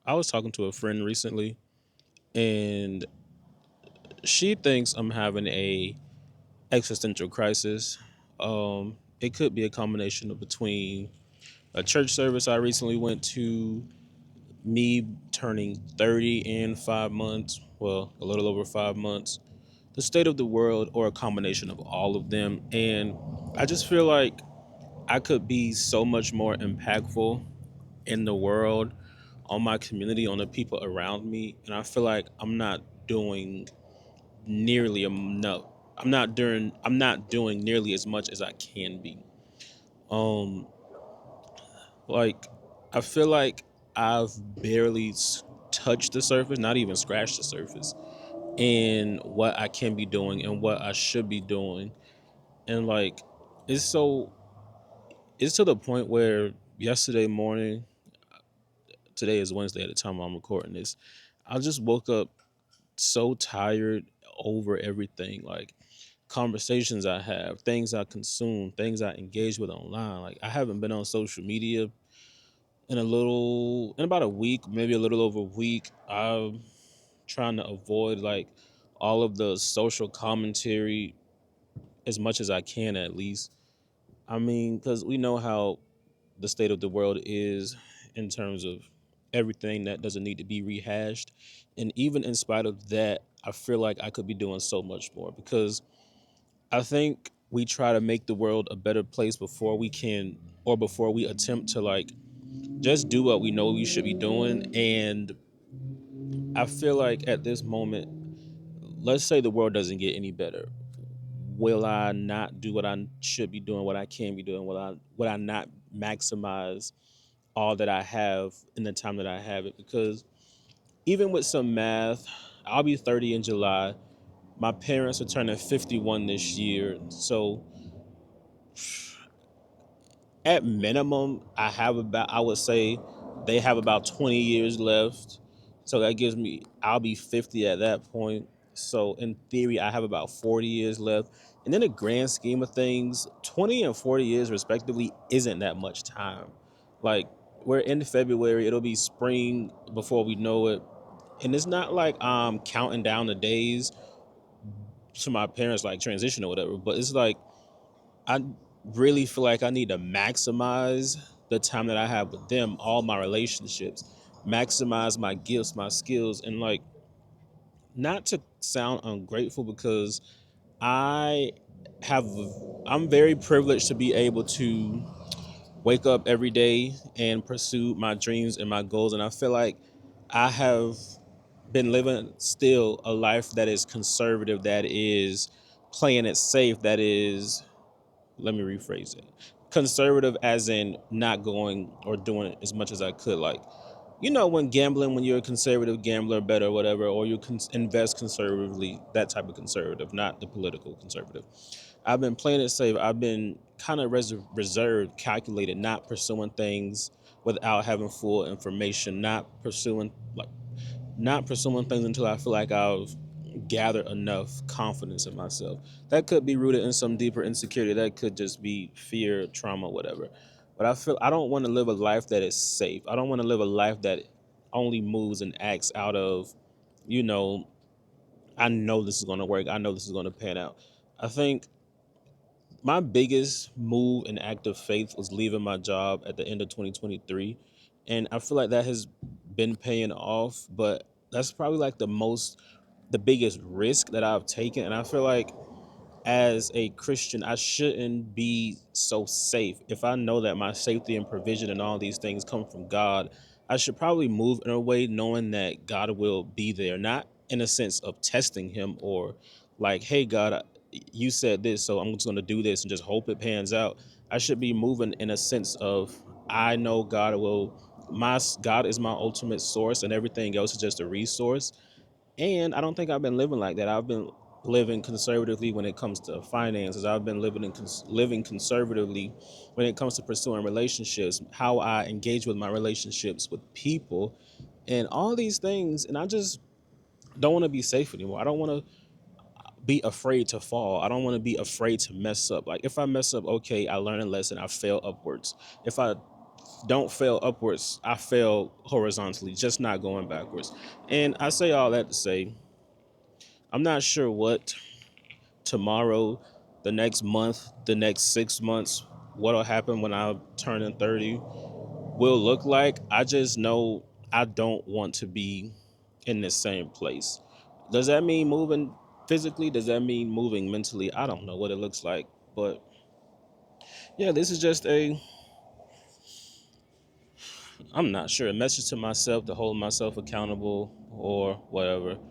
I was talking to a friend recently, and she thinks I'm having a existential crisis. It could be a combination of between a church service I recently went to, me turning 30 in 5 months, well, a little over 5 months, the state of the world, or a combination of all of them. And I just feel like I could be so much more impactful in the world, on my community, on the people around me. And I feel like I'm not doing nearly enough. I'm not doing nearly as much as I can be. Um like I feel like I've barely touched the surface, not even scratched the surface, in what I can be doing and what I should be doing. And like it's so it's to the point where yesterday morning, today is Wednesday at the time I'm recording this, I just woke up so tired over everything. Like conversations I have, things I consume, things I engage with online. Like I haven't been on social media in about a week, maybe a little over a week. I'm trying to avoid like all of the social commentary as much as I can, at least. I mean, because we know how the state of the world is in terms of everything that doesn't need to be rehashed. And even in spite of that, I feel like I could be doing so much more, because I think we try to make the world a better place before we can, or before we attempt to like just do what we know we should be doing. And I feel like at this moment, let's say the world doesn't get any better. Will I not do what I should be doing, what I can be doing? Will I not maximize all that I have in the time that I have it? Because even with some math, I'll be 30 in July. My parents are turning 51 this year. So at minimum, I would say they have about 20 years left. So that gives me, I'll be 50 at that point. So in theory, I have about 40 years left. And in the grand scheme of things, 20 and 40 years respectively isn't that much time. Like, we're in February, it'll be spring before we know it. And it's not like I'm counting down the days to my parents like transition or whatever, but it's like I really feel like I need to maximize the time that I have with them, all my relationships, maximize my gifts, my skills, and like, not to sound ungrateful, because I have I'm very privileged to be able to wake up every day and pursue my dreams and my goals. And I feel like I have been living still a life that is conservative, that is playing it safe, that is, let me rephrase it, conservative as in not going or doing as much as I could. Like, when gambling, when you're a conservative gambler, bet or whatever, or you can invest conservatively, that type of conservative, not the political conservative. I've been playing it safe. I've been kind of reserved, calculated, not pursuing things without having full information, not pursuing things until I feel like I've gathered enough confidence in myself. That could be rooted in some deeper insecurity. That could just be fear, trauma, whatever. But I feel I don't want to live a life that is safe. I don't want to live a life that only moves and acts out of, you know, I know this is going to work. I know this is going to pan out. I think my biggest move in act of faith was leaving my job at the end of 2023. And I feel like that has been paying off, but that's probably like the biggest risk that I've taken. And I feel like as a Christian, I shouldn't be so safe. If I know that my safety and provision and all these things come from God, I should probably move in a way knowing that God will be there, not in a sense of testing Him, or like, hey, God, you said this, so I'm just going to do this and just hope it pans out. I should be moving in a sense of, I know God is my ultimate source, and everything else is just a resource. And I don't think I've been living like that. I've been living conservatively when it comes to finances. I've been living conservatively when it comes to pursuing relationships, how I engage with my relationships with people, and all these things. And I just don't want to be safe anymore. I don't want to be afraid to fall. I don't want to be afraid to mess up. Like, if I mess up, okay, I learn a lesson. I fail upwards. If I don't fail upwards. I fail horizontally, just not going backwards. And I say all that to say, I'm not sure what tomorrow, the next month, the next 6 months, what'll happen when I turn in 30 will look like. I just know I don't want to be in the same place. Does that mean moving physically? Does that mean moving mentally? I don't know what it looks like. But yeah, this is just I'm not sure, a message to myself to hold myself accountable or whatever.